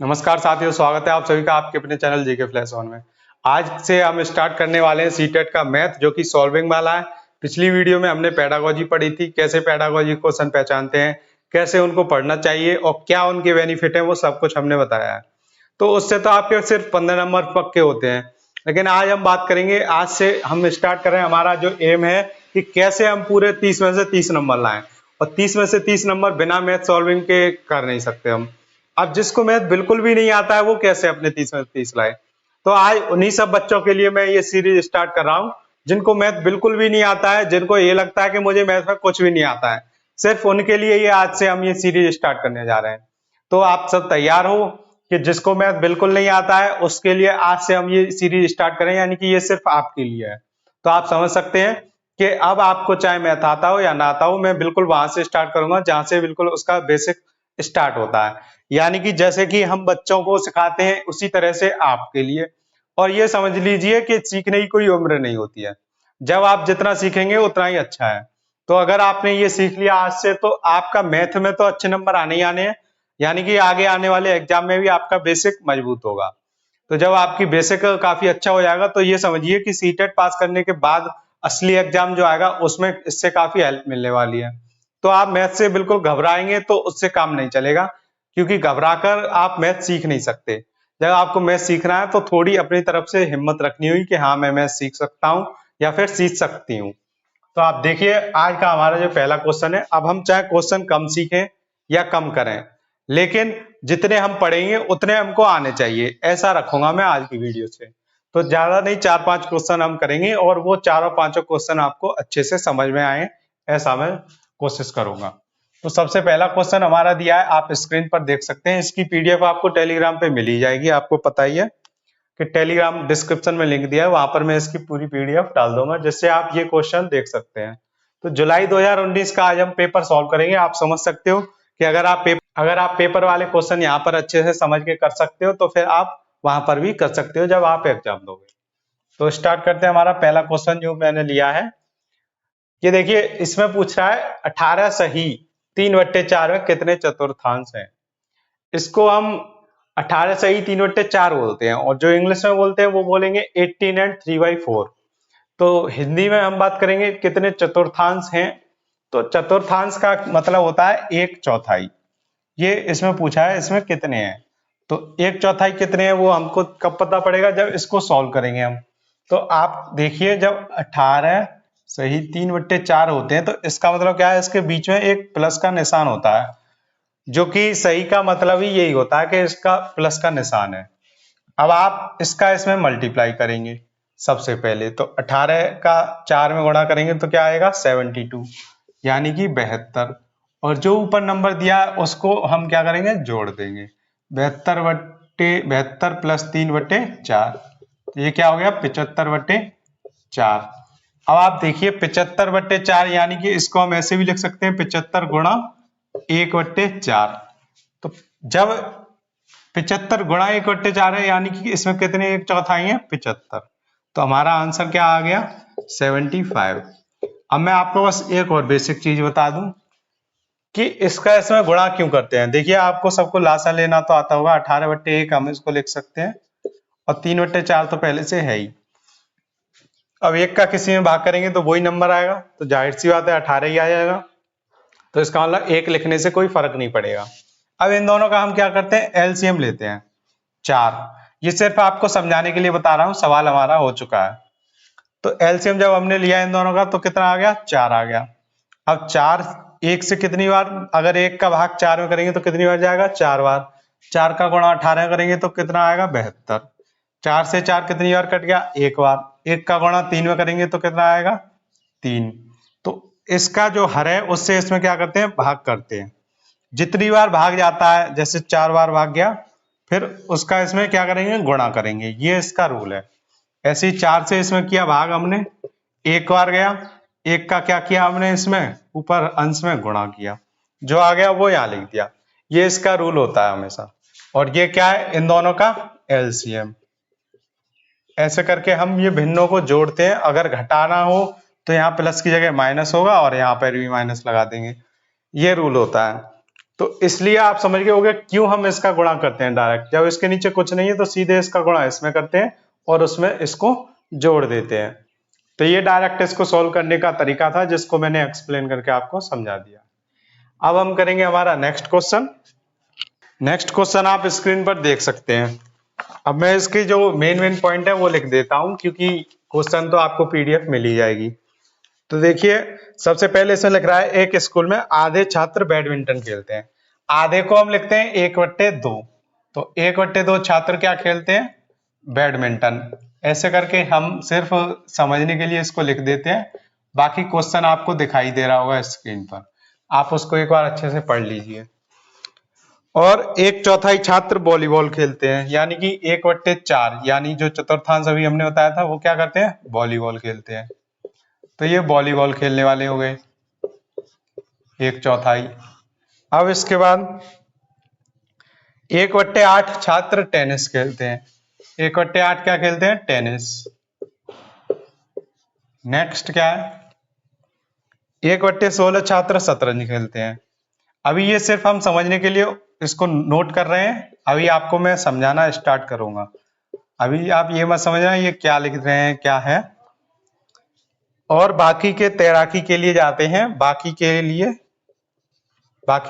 नमस्कार साथियों, स्वागत है आप सभी का आपके अपने चैनल जीके फ्लैश ऑन में। आज से हम स्टार्ट करने वाले हैं सीटेट का मैथ, जो कि सॉल्विंग वाला है। पिछली वीडियो में हमने पेडागोजी पढ़ी थी, कैसे पेडागोजी क्वेश्चन पहचानते हैं, कैसे उनको पढ़ना चाहिए और क्या उनके बेनिफिट है, वो सब कुछ हमने बताया है। तो उससे तो आपके सिर्फ 15 नंबर पक्के होते हैं, लेकिन आज हम बात करेंगे। आज से हम स्टार्ट कर रहे हैं, हमारा जो एम है कि कैसे हम पूरे 30 में से 30 नंबर लाएं, और 30 में से 30 नंबर बिना मैथ सॉल्विंग के कर नहीं सकते हम। अब जिसको मैथ बिल्कुल भी नहीं आता है वो कैसे अपने 30 में 30 लाए। तो आज उन्हीं सब बच्चों के लिए मैं ये सीरीज स्टार्ट कर रहा हूँ जिनको मैथ बिल्कुल भी नहीं आता है, जिनको ये लगता है कि मुझे मैथ में कुछ भी नहीं आता है। सिर्फ उनके लिए ये आज से हम ये सीरीज स्टार्ट करने जा रहे हैं। तो आप सब तैयार हो कि जिसको मैथ बिल्कुल नहीं आता है उसके लिए आज से हम ये सीरीज स्टार्ट करें, यानी कि ये सिर्फ आपके लिए है। तो आप समझ सकते हैं कि अब आपको चाहे मैथ आता हो या ना आता हो, मैं बिल्कुल वहां से स्टार्ट करूंगा जहां से बिल्कुल उसका बेसिक स्टार्ट होता है। यानी कि जैसे कि हम बच्चों को सिखाते हैं उसी तरह से आपके लिए। और ये समझ लीजिए कि सीखने की कोई उम्र नहीं होती है, जब आप जितना सीखेंगे उतना ही अच्छा है। तो अगर आपने ये सीख लिया आज से, तो आपका मैथ में तो अच्छे नंबर आने ही आने हैं, यानी कि आगे आने वाले एग्जाम में भी आपका बेसिक मजबूत होगा। तो जब आपकी बेसिक काफी अच्छा हो जाएगा तो ये समझिए कि सीटेट पास करने के बाद असली एग्जाम जो आएगा उसमें इससे काफी हेल्प मिलने वाली है। तो आप मैथ से बिल्कुल घबराएंगे तो उससे काम नहीं चलेगा, क्योंकि घबराकर आप मैथ सीख नहीं सकते। जब आपको मैथ सीखना है तो थोड़ी अपनी तरफ से हिम्मत रखनी हुई कि हाँ मैं मैथ सीख सकता हूँ या फिर सीख सकती हूँ। तो आप देखिए आज का हमारा जो पहला क्वेश्चन है। अब हम चाहे क्वेश्चन कम सीखें या कम करें, लेकिन जितने हम पढ़ेंगे उतने हमको आने चाहिए, ऐसा रखूंगा मैं आज की वीडियो से। तो ज्यादा नहीं, 4-5 क्वेश्चन हम करेंगे और वो चारों पांचों क्वेश्चन आपको अच्छे से समझ में आए, ऐसा मैं कोशिश करूंगा। तो सबसे पहला क्वेश्चन हमारा दिया है, आप स्क्रीन पर देख सकते हैं। इसकी पीडीएफ आपको टेलीग्राम पे मिल ही जाएगी। आपको पता ही है कि टेलीग्राम डिस्क्रिप्शन में लिंक दिया है, वहां पर मैं इसकी पूरी पीडीएफ डाल दूंगा जिससे आप ये क्वेश्चन देख सकते हैं। तो जुलाई 2019 का आज हम पेपर सॉल्व करेंगे। आप समझ सकते हो कि अगर आप पेपर वाले क्वेश्चन यहाँ पर अच्छे से समझ के कर सकते हो तो फिर आप वहां पर भी कर सकते हो जब आप एग्जाम दोगे। तो स्टार्ट करते हैं। हमारा पहला क्वेश्चन जो मैंने लिया है, ये देखिए, इसमें पूछ रहा है 18 सही 3/4 में कितने चतुर्थांश हैं। इसको हम 18 सही 3/4 बोलते हैं, और जो इंग्लिश में बोलते हैं वो बोलेंगे 18 एंड 3/4। तो हिंदी में हम बात करेंगे कितने चतुर्थांश हैं। तो चतुर्थांश का मतलब होता है 1/4। ये इसमें पूछा है, इसमें कितने हैं। तो 1/4 कितने हैं वो हमको कब पता पड़ेगा, जब इसको सॉल्व करेंगे हम। तो आप देखिए, जब 18 सही 3/4 होते हैं तो इसका मतलब क्या है, इसके बीच में एक प्लस का निशान होता है, जो कि सही का मतलब ही यही होता है कि इसका प्लस का निशान है। अब आप इसका इसमें मल्टीप्लाई करेंगे। सबसे पहले तो 18 का 4 में गुणा करेंगे तो क्या आएगा 72, यानी कि 72। और जो ऊपर नंबर दिया है उसको हम क्या करेंगे, जोड़ देंगे। 72 प्लस 3/4, तो ये क्या हो गया 75/4। अब आप देखिए 75/4, यानी कि इसको हम ऐसे भी लिख सकते हैं 75 गुणा 1/4। तो जब 75 गुणा 1/4 है, यानी कि इसमें कितने 1/4 है 75। तो हमारा आंसर क्या आ गया 75। अब मैं आपको बस एक और बेसिक चीज बता दूं कि इसका इसमें गुणा क्यों करते हैं। देखिए, आपको सबको लासा लेना तो आता होगा। 18/1 हम इसको लिख सकते हैं, और 3/4 तो पहले से है ही। अब एक का किसी में भाग करेंगे तो वही नंबर आएगा, तो जाहिर सी बात है 18 ही आ जाएगा। तो इसका मतलब एक लिखने से कोई फर्क नहीं पड़ेगा। अब इन दोनों का हम क्या करते हैं, एलसीएम लेते हैं 4। ये सिर्फ आपको समझाने के लिए बता रहा हूं, सवाल हमारा हो चुका है। तो एलसीएम जब हमने लिया इन दोनों का तो कितना आ गया 4 आ गया। अब 4 एक से कितनी बार, अगर एक का भाग 4 में करेंगे तो कितनी बार जाएगा 4 बार। 4 का गुणा 18 करेंगे तो कितना आएगा 72। 4 से 4 कितनी बार कट गया, एक बार। एक का गुणा 3 में करेंगे तो कितना आएगा 3। तो इसका जो हर है उससे इसमें क्या करते हैं, भाग करते हैं। जितनी बार भाग जाता है, जैसे 4 बार भाग गया, फिर उसका इसमें क्या करेंगे, गुणा करेंगे। ये इसका रूल है। ऐसे ही 4 से इसमें किया भाग हमने, एक बार गया, एक का क्या किया हमने, इसमें ऊपर अंश में गुणा किया, जो आ गया वो यहाँ लिख दिया। ये इसका रूल होता है हमेशा। और ये क्या है, इन दोनों का एलसीएम। ऐसे करके हम ये भिन्नों को जोड़ते हैं। अगर घटाना हो तो यहाँ प्लस की जगह माइनस होगा और यहाँ पर भी माइनस लगा देंगे। ये रूल होता है। तो इसलिए आप समझ गए होंगे क्यों हम इसका गुणा करते हैं डायरेक्ट। जब इसके नीचे कुछ नहीं है तो सीधे इसका गुणा इसमें करते हैं और उसमें इसको जोड़ देते हैं। तो ये डायरेक्ट इसको सॉल्व करने का तरीका था जिसको मैंने एक्सप्लेन करके आपको समझा दिया। अब हम करेंगे हमारा नेक्स्ट क्वेश्चन। नेक्स्ट क्वेश्चन आप स्क्रीन पर देख सकते हैं। अब मैं इसके जो मेन पॉइंट है वो लिख देता हूं क्योंकि क्वेश्चन तो आपको पीडीएफ मिल ही जाएगी। तो देखिए सबसे पहले इसमें लिख रहा है एक स्कूल में आधे छात्र बैडमिंटन खेलते हैं। आधे को हम लिखते हैं 1/2। तो 1/2 छात्र क्या खेलते हैं? बैडमिंटन। ऐसे करके हम सिर्फ समझने के लिए इसको लिख देते हैं। बाकी क्वेश्चन आपको दिखाई दे रहा होगा स्क्रीन पर, आप उसको एक बार अच्छे से पढ़ लीजिए। और 1/4 छात्र वॉलीबॉल खेलते हैं, यानी कि 1/4, यानी जो चतुर्थांश अभी हमने बताया था वो क्या करते हैं? वॉलीबॉल खेलते हैं। तो ये वॉलीबॉल खेलने वाले हो गए 1/4। अब इसके बाद 1/8 छात्र टेनिस खेलते हैं। 1/8 क्या खेलते हैं? टेनिस। नेक्स्ट क्या है? 1/16 छात्र शतरंज खेलते हैं। अभी ये सिर्फ हम समझने के लिए इसको नोट कर रहे हैं, अभी आपको मैं समझाना स्टार्ट करूंगा। अभी आप ये मत समझना ये क्या लिख रहे हैं क्या है। और बाकी के तैराकी के लिए जाते हैं, बाकी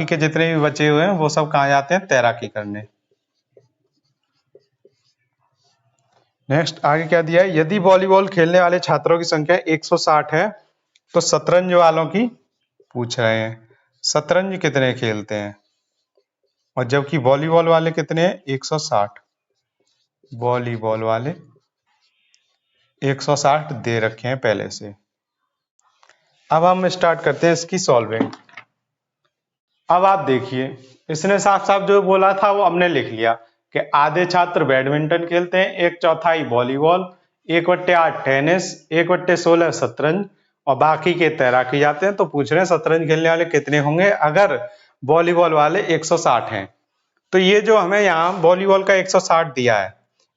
के जितने भी बचे हुए हैं वो सब कहाँ जाते हैं? तैराकी करने। नेक्स्ट आगे क्या दिया है? यदि वॉलीबॉल खेलने वाले छात्रों की संख्या 160 है तो शतरंज वालों की पूछ रहे हैं शतरंज कितने खेलते हैं, और जबकि वॉलीबॉल वाले कितने हैं? 160। वॉलीबॉल वाले 160 दे रखे हैं पहले से। अब हम स्टार्ट करते हैं इसकी सॉल्विंग। अब आप देखिए इसने साफ साफ जो बोला था वो हमने लिख लिया कि आधे छात्र बैडमिंटन खेलते हैं, 1/4 वॉलीबॉल, 1/8 टेनिस, 1/16 शतरंज और बाकी के तैराकी जाते हैं। तो पूछ रहे हैं शतरंज खेलने वाले कितने होंगे अगर वॉलीबॉल वाले 160 हैं। तो ये जो हमें यहाँ वॉलीबॉल का 160 दिया है,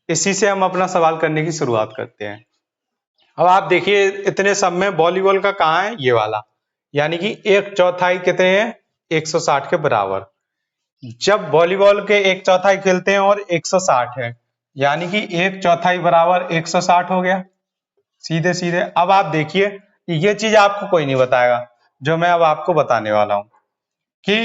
इसी से हम अपना सवाल करने की शुरुआत करते हैं। अब आप देखिए इतने सब में वॉलीबॉल का कहाँ है? ये वाला, यानी कि 1/4 कितने हैं? 160 के बराबर। जब वॉलीबॉल के 1/4 खेलते हैं और 160 है, यानी कि 1/4 बराबर 160 हो गया सीधे सीधे। अब आप देखिए ये चीज आपको कोई नहीं बताएगा जो मैं अब आपको बताने वाला हूं कि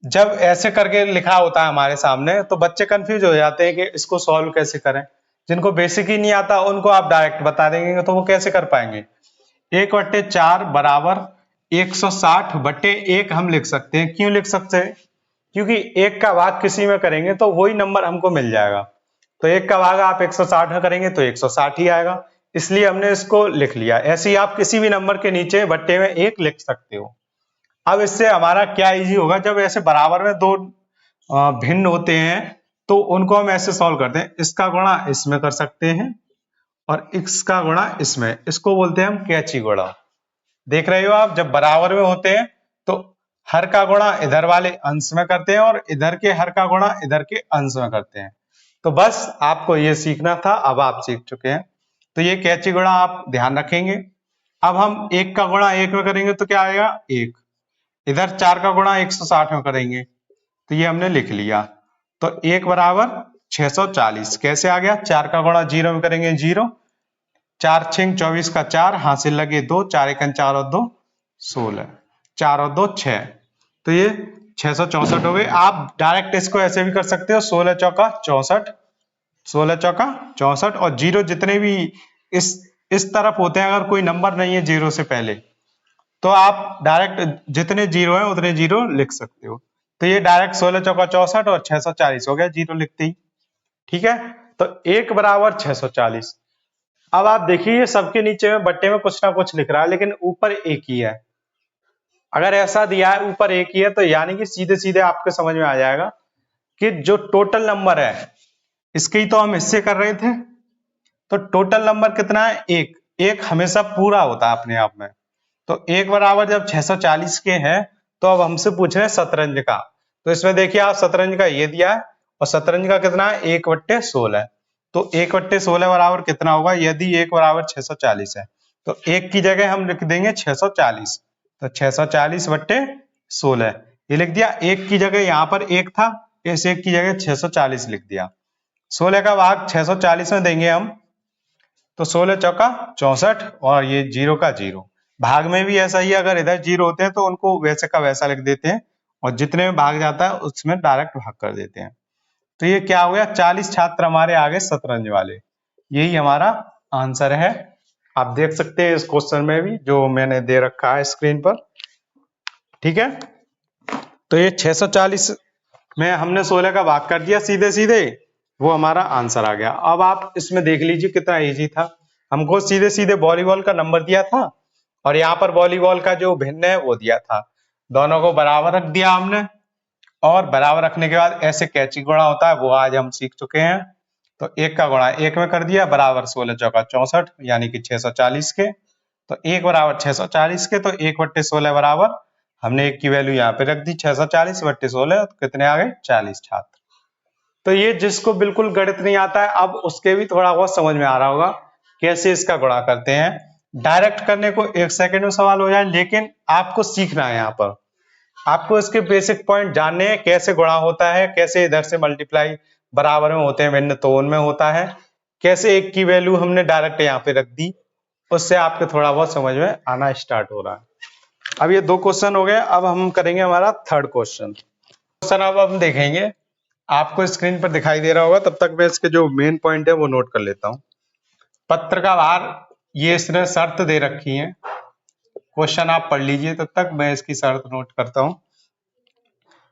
जब ऐसे करके लिखा होता है हमारे सामने तो बच्चे कंफ्यूज हो जाते हैं कि इसको सॉल्व कैसे करें। जिनको बेसिक ही नहीं आता उनको आप डायरेक्ट बता देंगे तो वो कैसे कर पाएंगे। 1/4 बराबर 160/1 हम लिख सकते हैं। क्यों लिख सकते हैं? क्योंकि 1 का भाग किसी में करेंगे तो वही नंबर हमको मिल जाएगा। तो 1 का भाग आप 160 में करेंगे तो 160 ही आएगा, इसलिए हमने इसको लिख लिया। ऐसे ही आप किसी भी नंबर के नीचे बट्टे में 1 लिख सकते हो। अब इससे हमारा क्या इजी होगा, जब ऐसे बराबर में दो भिन्न होते हैं तो उनको हम ऐसे सॉल्व करते हैं। इसका गुणा इसमें कर सकते हैं और इसका गुणा इसमें, इसको बोलते हैं हम कैची गुणा। देख रहे हो आप, जब बराबर में होते हैं तो हर का गुणा इधर वाले अंश में करते हैं और इधर के हर का गुणा इधर के अंश में करते हैं। तो बस आपको ये सीखना था, अब आप सीख चुके हैं। तो ये कैची गुणा आप ध्यान रखेंगे। अब हम 1 का गुणा 1 में करेंगे तो क्या आएगा? 1। इधर 4 का गुणा 160 में करेंगे तो ये हमने लिख लिया। तो 1 बराबर 640 कैसे आ गया? 4 का गुणा 0 में करेंगे 0, 4 6 24 का 4, हासिल लगे 2, 4 1 4 और 2 16, 4 और 2 6। तो ये 664 हो गए। आप डायरेक्ट इसको ऐसे भी कर सकते हो, 16 चौका 64, 16 चौका 64 और 0 जितने भी इस तरफ होते हैं, अगर कोई नंबर नहीं है 0 से पहले तो आप डायरेक्ट जितने 0 है उतने 0 लिख सकते हो। तो ये डायरेक्ट 16 चौका 64 और 640 हो गया 0 लिखते ही। ठीक है, तो 1 बराबर 640। अब आप देखिए ये सबके नीचे में बट्टे में कुछ ना कुछ लिख रहा है लेकिन ऊपर एक ही है। अगर ऐसा दिया है ऊपर एक ही है तो यानी कि सीधे सीधे आपके समझ में आ जाएगा कि जो टोटल नंबर है, इसके ही तो हम हिस्से कर रहे थे, तो टोटल नंबर कितना है? 1। 1 हमेशा पूरा होता है अपने आप में। तो 1 बराबर जब 640 के हैं तो अब हमसे पूछ रहे हैं शतरंज का। तो इसमें देखिए आप शतरंज का ये दिया है और शतरंज का कितना है? 1/16। तो 1/16 बराबर कितना होगा? यदि 1 बराबर 640 है तो 1 की जगह हम लिख देंगे 640। तो 640/16 ये लिख दिया, एक की जगह यहाँ पर एक था, इस एक की जगह 640 लिख दिया। 16 का भाग 640 में देंगे हम, तो 16 चौका 64 और ये 0 का 0। भाग में भी ऐसा ही है, अगर इधर 0 होते हैं तो उनको वैसे का वैसा लिख देते हैं और जितने में भाग जाता है उसमें डायरेक्ट भाग कर देते हैं। तो ये क्या हो गया, 40 छात्र हमारे आगे शतरंज वाले, यही हमारा आंसर है। आप देख सकते हैं इस क्वेश्चन में भी जो मैंने दे रखा है स्क्रीन पर, ठीक है। तो ये 640 में हमने 16 का भाग कर दिया सीधे सीधे, वो हमारा आंसर आ गया। अब आप इसमें देख लीजिए कितना इजी था, हमको सीधे सीधे वॉलीबॉल का नंबर दिया था और यहाँ पर वॉलीबॉल का जो भिन्न है वो दिया था, दोनों को बराबर रख दिया हमने और बराबर रखने के बाद ऐसे कैची गुणा होता है वो आज हम सीख चुके हैं। तो एक का गुणा एक में कर दिया, बराबर 16 चौका 64 यानी कि 640 के, तो एक बराबर 640 के, तो 1/16 बराबर हमने एक की वैल्यू यहाँ पे रख दी 640/16, तो कितने आ गए 40 छात्र। तो ये जिसको बिल्कुल गणित नहीं आता है अब उसके भी थोड़ा बहुत समझ में आ रहा होगा कैसे इसका गुणा करते हैं। डायरेक्ट करने को 1 सेकंड में सवाल हो जाए, लेकिन आपको सीखना है, यहाँ पर आपको इसके बेसिक पॉइंट जानने हैं, कैसे गुणा होता है, कैसे इधर से मल्टीप्लाई बराबर में होते हैं भिन्न तो उनमें होता है, कैसे एक की वैल्यू हमने डायरेक्ट यहाँ पे रख दी, उससे आपको थोड़ा बहुत समझ में आना स्टार्ट हो रहा है। अब ये 2 क्वेश्चन हो गए, अब हम करेंगे हमारा थर्ड क्वेश्चन। अब हम देखेंगे, आपको स्क्रीन पर दिखाई दे रहा होगा, तब तक मैं इसके जो मेन पॉइंट है वो नोट कर लेता हूं। पत्र का भार, ये इसने शर्त दे रखी है, क्वेश्चन आप पढ़ लीजिए, तब तक मैं इसकी शर्त नोट करता हूं।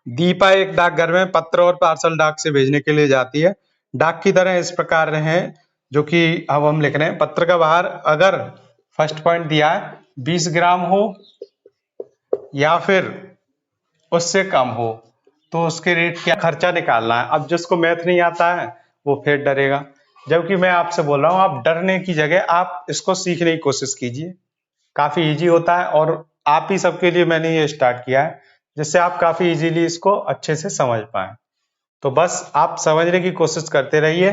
दीपा एक डाकघर में पत्र और पार्सल डाक से भेजने के लिए जाती है। डाक की तरह इस प्रकार है, जो कि अब हम लिख रहे हैं। पत्र का भार अगर फर्स्ट पॉइंट दिया है 20 ग्राम हो या फिर उससे कम हो तो उसके रेट क्या खर्चा निकालना है। अब जिसको मैथ नहीं आता है वो फिर डरेगा, जबकि मैं आपसे बोल रहा हूं आप डरने की जगह आप इसको सीखने की कोशिश कीजिए, काफी इजी होता है और आप ही सबके लिए मैंने ये स्टार्ट किया है जिससे आप काफी इजीली इसको अच्छे से समझ पाए। तो बस आप समझने की कोशिश करते रहिए,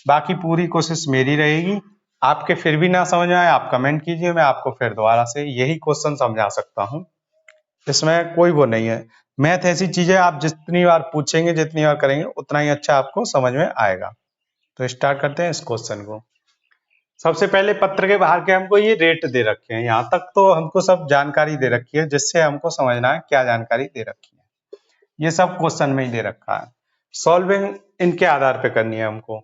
बाकी पूरी कोशिश मेरी रहेगी। आपके फिर भी ना समझ में आए आप कमेंट कीजिए, मैं आपको फिर दोबारा से यही क्वेश्चन समझा सकता हूँ, इसमें कोई वो नहीं है। मैथ ऐसी चीज है, आप जितनी बार पूछेंगे जितनी बार करेंगे उतना ही अच्छा आपको समझ में आएगा। तो स्टार्ट करते हैं इस क्वेश्चन को। सबसे पहले पत्र के बाहर के हमको ये रेट दे रखे हैं, यहाँ तक तो हमको सब जानकारी दे रखी है, जिससे हमको समझना है क्या जानकारी दे रखी है। ये सब क्वेश्चन में ही दे रखा है, सॉल्विंग इनके आधार पे करनी है हमको।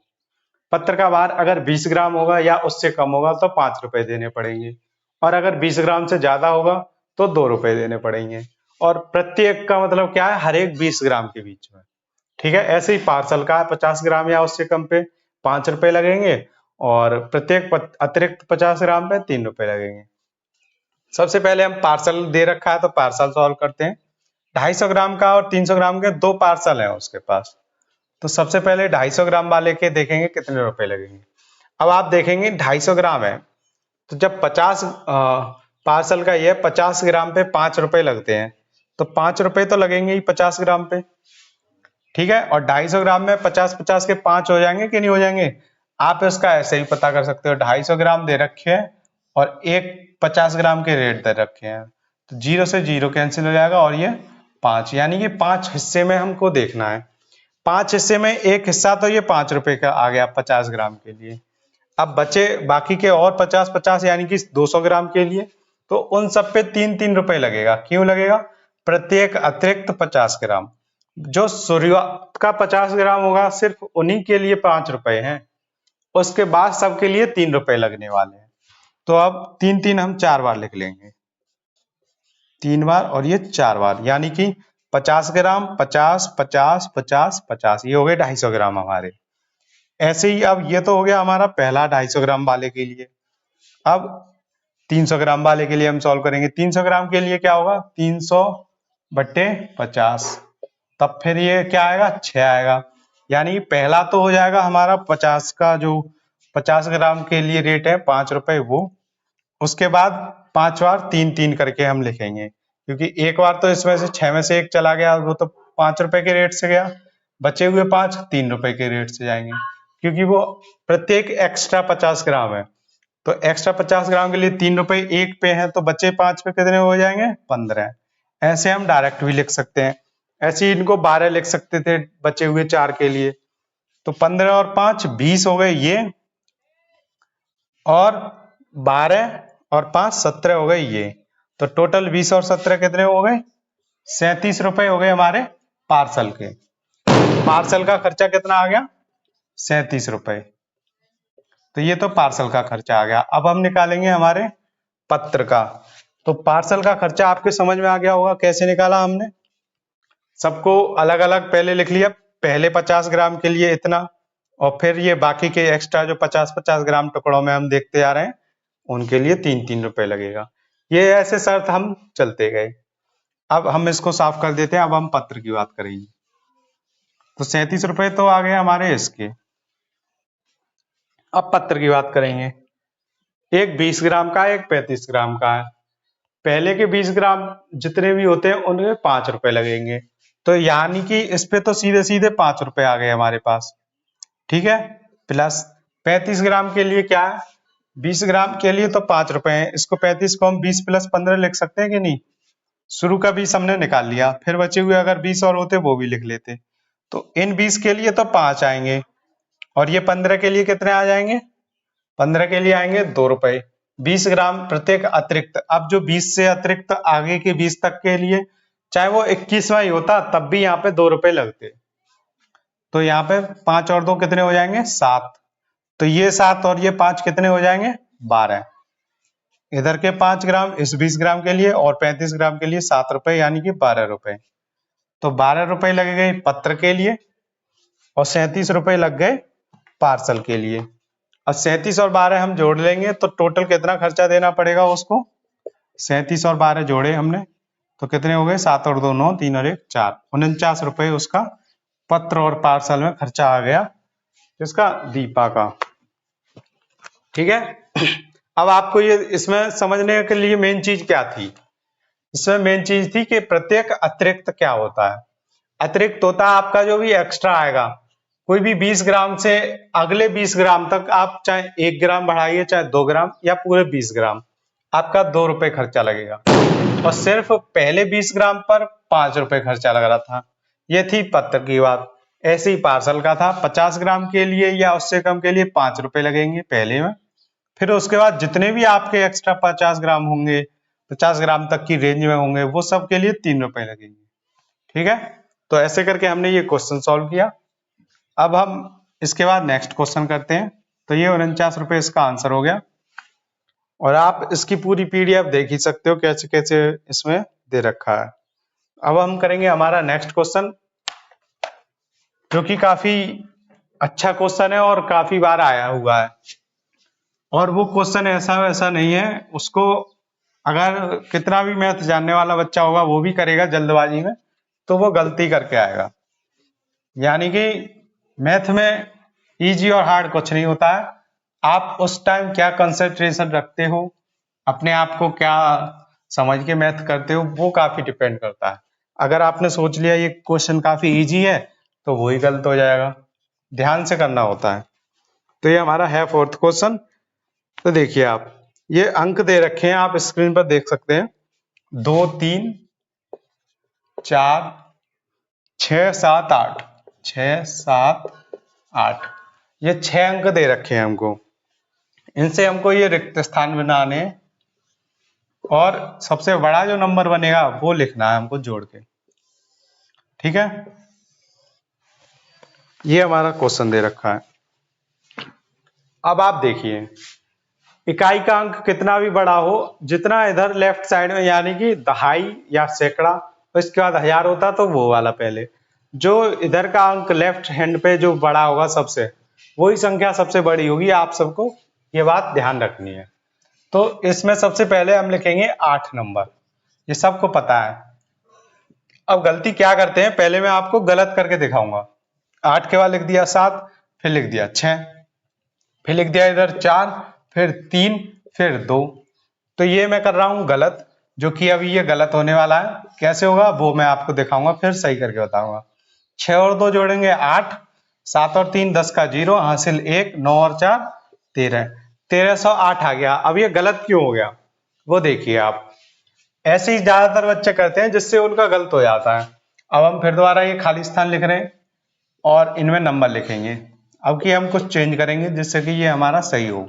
पत्र का भार अगर 20 ग्राम होगा या उससे कम होगा तो 5 रुपए देने पड़ेंगे, और अगर 20 ग्राम से ज्यादा होगा तो 2 रुपए देने पड़ेंगे। और प्रत्येक का मतलब क्या है, हर एक 20 ग्राम के बीच में, ठीक है। ऐसे ही पार्सल का 50 ग्राम या उससे कम पे 5 रुपए लगेंगे और प्रत्येक अतिरिक्त 50 ग्राम पे 3 रुपए लगेंगे। सबसे पहले हम पार्सल दे रखा है तो पार्सल सॉल्व करते हैं। 250 ग्राम का और 300 ग्राम के 2 पार्सल है उसके पास, तो सबसे पहले 250 ग्राम वाले के देखेंगे कितने रुपए लगेंगे। अब आप देखेंगे 250 ग्राम है, तो जब 50 पार्सल का ये 50 ग्राम पे 5 रुपए लगते हैं, तो 5 रुपए तो लगेंगे ही 50 ग्राम पे, ठीक है। और 250 ग्राम में 50-50 के 5 हो जाएंगे कि नहीं हो जाएंगे। आप इसका ऐसे ही पता कर सकते हो, 250 ग्राम दे रखे हैं और एक 50 ग्राम के रेट दे रखे हैं, तो 0 से 0 कैंसिल हो जाएगा और ये 5, यानी कि 5 हिस्से में हमको देखना है। 5 हिस्से में एक हिस्सा तो ये 5 रुपए का आ गया 50 ग्राम के लिए। अब बचे बाकी के और 50-50 यानी कि 200 ग्राम के लिए, तो उन सब पे 3-3 रुपए लगेगा। क्यों लगेगा, प्रत्येक अतिरिक्त 50 ग्राम। जो शुरुआत का 50 ग्राम होगा सिर्फ उन्हीं के लिए 5 रुपए हैं, उसके बाद सबके लिए 3 रुपए लगने वाले हैं। तो अब 3-3 हम 4 बार लिख लेंगे, 3 बार और ये 4 बार, यानी कि 50 ग्राम 50 50 50 50, ये हो गए 250 ग्राम हमारे। ऐसे ही अब ये तो हो गया हमारा पहला 250 ग्राम वाले के लिए। अब 300 ग्राम वाले के लिए हम सॉल्व करेंगे। 300 ग्राम के लिए क्या होगा, 300/50, तब फिर ये क्या आएगा 6 आएगा। यानी पहला तो हो जाएगा हमारा 50 का, जो 50 ग्राम के लिए रेट है 5 रुपए वो। उसके बाद 5 बार 3-3 करके हम लिखेंगे, क्योंकि एक बार तो इसमें से 6 में से एक चला गया, वो तो 5 रुपए के रेट से गया, बचे हुए 5 3 रुपए के रेट से जाएंगे, क्योंकि वो प्रत्येक एक्स्ट्रा 50 ग्राम है। तो एक्स्ट्रा 50 ग्राम के लिए 3 रुपए एक पे है, तो बचे 5 पे कितने हो जाएंगे 15। ऐसे हम डायरेक्ट भी लिख सकते हैं। ऐसे ही इनको 12 लिख सकते थे बचे हुए 4 के लिए। तो 15 और 5 20 हो गए ये, और 12 और 5 17 हो गए ये। तो टोटल 20 और 17 कितने हो गए? 37 रुपए हो गए हमारे पार्सल के। पार्सल का खर्चा कितना आ गया? 37 रुपए। तो ये तो पार्सल का खर्चा आ गया। अब हम निकालेंगे हमारे पत्र का। तो पार्सल का खर्चा आपके समझ में आ गया होगा कैसे निकाला हमने। सबको अलग अलग पहले लिख लिया। पहले 50 ग्राम के लिए इतना, और फिर ये बाकी के एक्स्ट्रा जो 50-50 ग्राम टुकड़ों में हम देखते आ रहे हैं उनके लिए 3-3 रुपए लगेगा। ये ऐसे शर्त हम चलते गए। अब हम इसको साफ कर देते हैं। अब हम पत्र की बात करेंगे। तो 37 रुपए तो आ गए हमारे इसके। अब पत्र की बात करेंगे। एक 20 ग्राम का है, एक 35 ग्राम का है। पहले के 20 ग्राम जितने भी होते हैं उनके 5 रुपए लगेंगे। तो यानी कि इस पे तो सीधे सीधे 5 रुपए आ गए हमारे पास। ठीक है। प्लस 35 ग्राम के लिए क्या है? 20 ग्राम के लिए तो 5 रुपए है। इसको 35 को हम 20 + 15 लिख सकते हैं कि नहीं? शुरू का 20 हमने निकाल लिया, फिर बचे हुए अगर 20 और होते वो भी लिख लेते। तो इन 20 के लिए तो 5 आएंगे, और ये 15 के लिए कितने आ जाएंगे? 15 के लिए आएंगे 2 रुपए। 20 ग्राम प्रत्येक अतिरिक्त। अब जो 20 से अतिरिक्त आगे के 20 तक के लिए, चाहे वो 21वां ही होता तब भी यहाँ पे 2 रुपए लगते। तो यहाँ पे 5 और 2 कितने हो जाएंगे? 7। तो ये 7 और ये 5 कितने हो जाएंगे? 12। इधर के 5 ग्राम इस 20 ग्राम के लिए, और 35 ग्राम के लिए 7 रुपए, यानी कि 12 रुपए। तो 12 रुपए लग गए पत्र के लिए, और 37 रुपए लग गए पार्सल के लिए। अब 37 और 12 हम जोड़ लेंगे तो टोटल कितना खर्चा देना पड़ेगा उसको? 37 और 12 जोड़े हमने तो कितने हो गए? 7 और 2 9, 3 और 1 4, 49 रुपए उसका पत्र और पार्सल में खर्चा आ गया, इसका दीपा का। ठीक है। अब आपको ये इसमें समझने के लिए मेन चीज क्या थी? इसमें मेन चीज थी कि प्रत्येक अतिरिक्त क्या होता है। अतिरिक्त होता है आपका जो भी एक्स्ट्रा आएगा। कोई भी 20 ग्राम से अगले 20 ग्राम तक आप चाहे 1 ग्राम बढ़ाइए, चाहे 2 ग्राम, या पूरे 20 ग्राम, आपका 2 रुपए खर्चा लगेगा। और सिर्फ पहले 20 ग्राम पर 5 रुपए खर्चा लग रहा था। ये थी पत्र की बात। ऐसे ही पार्सल का था। 50 ग्राम के लिए या उससे कम के लिए 5 रुपए लगेंगे पहले में। फिर उसके बाद जितने भी आपके एक्स्ट्रा 50 ग्राम होंगे, 50 ग्राम तक की रेंज में होंगे, वो सब के लिए 3 रुपए लगेंगे। ठीक है। तो ऐसे करके हमने ये क्वेश्चन सॉल्व किया। अब हम इसके बाद नेक्स्ट क्वेश्चन करते हैं। तो ये 49 रुपए इसका आंसर हो गया, और आप इसकी पूरी पीडीएफ देख ही सकते हो कैसे कैसे इसमें दे रखा है। अब हम करेंगे हमारा नेक्स्ट क्वेश्चन, जो कि काफी अच्छा क्वेश्चन है और काफी बार आया हुआ है। और वो क्वेश्चन ऐसा वैसा नहीं है, उसको अगर कितना भी मैथ जानने वाला बच्चा होगा वो भी करेगा जल्दबाजी में तो वो गलती करके आएगा। यानी कि मैथ में इजी और हार्ड कुछ नहीं होता है। आप उस टाइम क्या कंसंट्रेशन रखते हो, अपने आप को क्या समझ के मैथ करते हो, वो काफी डिपेंड करता है। अगर आपने सोच लिया ये क्वेश्चन काफी इजी है तो वही गलत हो जाएगा। ध्यान से करना होता है। तो ये हमारा है 4th क्वेश्चन। तो देखिए आप, ये अंक दे रखे हैं, आप स्क्रीन पर देख सकते हैं। 2 3 4 6 7 8, 6 7 8, ये 6 अंक दे रखे हैं हमको। इनसे हमको ये रिक्त स्थान बनाने हैं, और सबसे बड़ा जो नंबर बनेगा वो लिखना है हमको जोड़ के। ठीक है। ये हमारा क्वेश्चन दे रखा है। अब आप देखिए, इकाई का अंक कितना भी बड़ा हो, जितना इधर लेफ्ट साइड में यानी कि दहाई या सैकड़ा, और इसके बाद हजार होता तो वो वाला पहले, जो इधर का अंक लेफ्ट हैंड पे जो बड़ा होगा सबसे, वही संख्या सबसे बड़ी होगी। आप सबको ये बात ध्यान रखनी है। तो इसमें सबसे पहले हम लिखेंगे 8 नंबर, ये सबको पता है। अब गलती क्या करते हैं, पहले मैं आपको गलत करके दिखाऊंगा। 8 के बाद लिख दिया 7, फिर लिख दिया 6, फिर लिख दिया इधर 4, फिर 3, फिर 2। तो ये मैं कर रहा हूं गलत, जो कि अभी ये गलत होने वाला है। कैसे होगा वो मैं आपको दिखाऊंगा, फिर सही करके बताऊंगा। 6 और 2 जोड़ेंगे 8, 7 और 3 10 का 0, हासिल 1, 9 और 4 13, 1308 आ गया। अब ये गलत क्यों हो गया वो देखिए आप। ऐसे ही ज्यादातर बच्चे करते हैं जिससे उनका गलत हो जाता है। अब हम फिर दोबारा ये खाली स्थान लिख रहे हैं और इनमें नंबर लिखेंगे। अब कि हम कुछ चेंज करेंगे जिससे कि ये हमारा सही हो।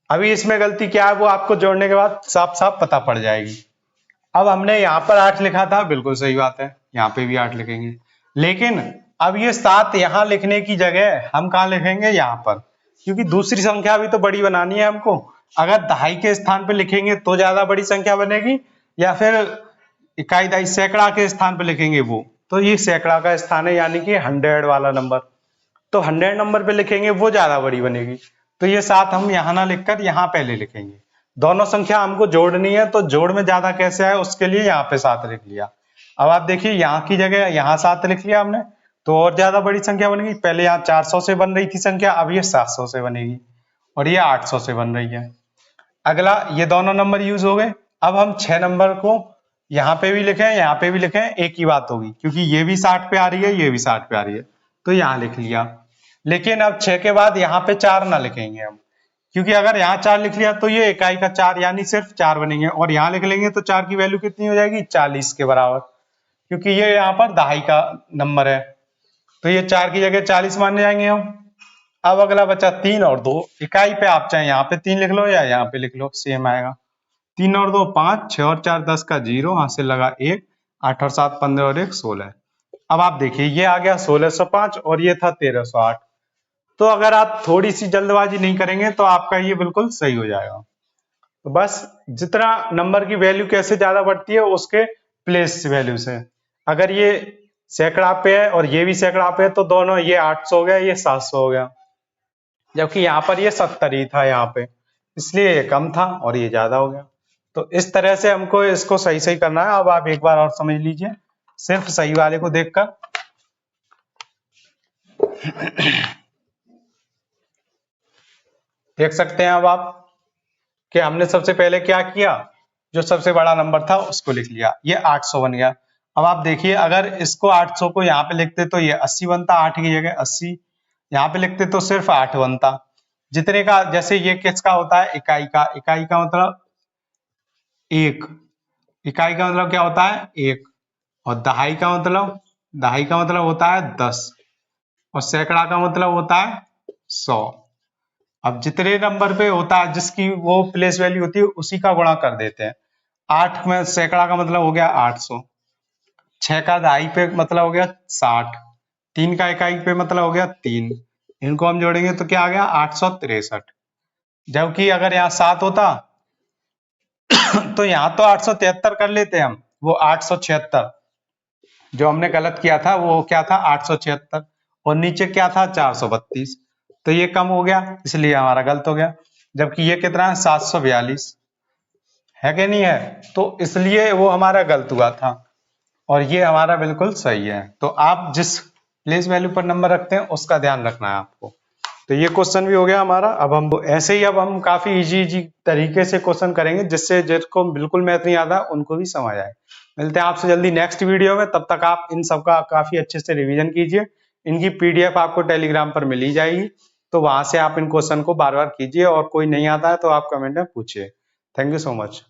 अभी इसमें गलती क्या है वो आपको जोड़ने के बाद साफ साफ पता पड़ जाएगी। अब हमने यहाँ पर 8 लिखा था, बिल्कुल सही बात है, यहाँ पे भी 8 लिखेंगे। लेकिन अब ये 7 यहाँ लिखने की जगह हम कहाँ लिखेंगे, यहाँ पर, क्योंकि दूसरी संख्या भी तो बड़ी बनानी है हमको। अगर दहाई के स्थान पे लिखेंगे तो ज्यादा बड़ी संख्या बनेगी, या फिर इकाई दहाई सैकड़ा के स्थान पे लिखेंगे वो, तो ये सैकड़ा का स्थान है, यानी कि 100 वाला नंबर, तो 100 नंबर पे लिखेंगे वो ज्यादा बड़ी बनेगी। तो ये 7 हम यहाँ ना लिखकर यहाँ पहले लिखेंगे। दोनों संख्या हमको जोड़नी है, तो जोड़ में ज्यादा कैसे आए उसके लिए यहाँ पे 7 लिख लिया। अब आप देखिए यहाँ की जगह यहाँ 7 लिख लिया हमने, तो और ज्यादा बड़ी संख्या बनेगी। पहले यहाँ 400 से बन रही थी संख्या, अब ये 700 से बनेगी, और ये 800 से बन रही है। अगला, ये दोनों नंबर यूज हो गए। अब हम 6 नंबर को यहाँ पे भी लिखें, यहाँ पे भी लिखें, एक ही बात होगी, क्योंकि ये भी 60 पे आ रही है, ये भी 60 पे आ रही है, तो यहाँ लिख लिया। लेकिन अब 6 के बाद यहाँ पे 4 ना लिखेंगे हम, क्योंकि अगर यहाँ 4 लिख लिया तो ये इकाई का 4 यानी सिर्फ 4 बनेंगे, और यहाँ लिख लेंगे तो 4 की वैल्यू कितनी हो जाएगी, 40 के बराबर, क्योंकि ये यहाँ पर दहाई का नंबर है, तो ये 4 की जगह 40 माने जाएंगे हम। अब अगला बचा 3 और 2। इकाई पे आप चाहे यहाँ पे 3 लिख लो या यहाँ पे लिख लो, सेम आएगा। 3 और 2 5, 6 और 4 10 का 0, हाथ से लगा 1, 8 और 7 15 और 1 16। अब आप देखिए ये आ गया 1605 और ये था 1308। तो अगर आप थोड़ी सी जल्दबाजी नहीं करेंगे तो आपका ये बिल्कुल सही हो जाएगा। तो बस जितना नंबर की वैल्यू कैसे ज्यादा बढ़ती है उसके प्लेस वैल्यू से, अगर ये सैकड़ा पे है और ये भी सैकड़ा पे है तो दोनों, ये 800 हो गया, ये 700 हो गया, जबकि यहाँ पर ये 70 ही था यहाँ पे, इसलिए ये कम था और ये ज्यादा हो गया। तो इस तरह से हमको इसको सही सही करना है। अब आप एक बार और समझ लीजिए, सिर्फ सही वाले को देखकर। देख सकते हैं अब आप कि हमने सबसे पहले क्या किया, जो सबसे बड़ा नंबर था उसको लिख लिया, ये 800 बन गया। अब आप देखिए अगर इसको 800 को यहाँ पे लिखते तो ये 80 बनता, 8 की जगह 80, यहाँ पे लिखते तो सिर्फ 8 बनता। जितने का, जैसे ये किसका होता है, इकाई का, इकाई का मतलब 1, इकाई का मतलब क्या होता है 1, और दहाई का मतलब, दहाई का मतलब होता है 10, और सैकड़ा का मतलब होता है 100। अब जितने नंबर पे होता है जिसकी वो प्लेस वैल्यू होती है उसी का गुणा कर देते हैं। 8 में सैकड़ा का मतलब हो गया 800, 6 का दहाई पे मतलब हो गया 60, 3 का इकाई पे मतलब हो गया 3, इनको हम जोड़ेंगे तो क्या आ गया 863। जबकि अगर यहाँ 7 होता तो यहाँ तो 873 कर लेते हम, वो 876, जो हमने गलत किया था वो क्या था 876, और नीचे क्या था 432, तो ये कम हो गया इसलिए हमारा गलत हो गया। जबकि ये कितना है 742 है कि नहीं है, तो इसलिए वो हमारा गलत हुआ था और ये हमारा बिल्कुल सही है। तो आप जिस प्लेस वैल्यू पर नंबर रखते हैं उसका ध्यान रखना है आपको। तो ये क्वेश्चन भी हो गया हमारा। अब हम ऐसे ही, अब हम काफी इजी तरीके से क्वेश्चन करेंगे जिससे जिसको बिल्कुल मैथ नहीं आता उनको भी समझ आए। मिलते हैं आपसे जल्दी नेक्स्ट वीडियो में, तब तक आप इन सब का काफी अच्छे से रिवीजन कीजिए। इनकी पीडीएफ आपको टेलीग्राम पर मिल ही जाएगी, तो वहां से आप इन क्वेश्चन को बार बार कीजिए, और कोई नहीं आता है तो आप कमेंट में पूछिए। Thank you so much.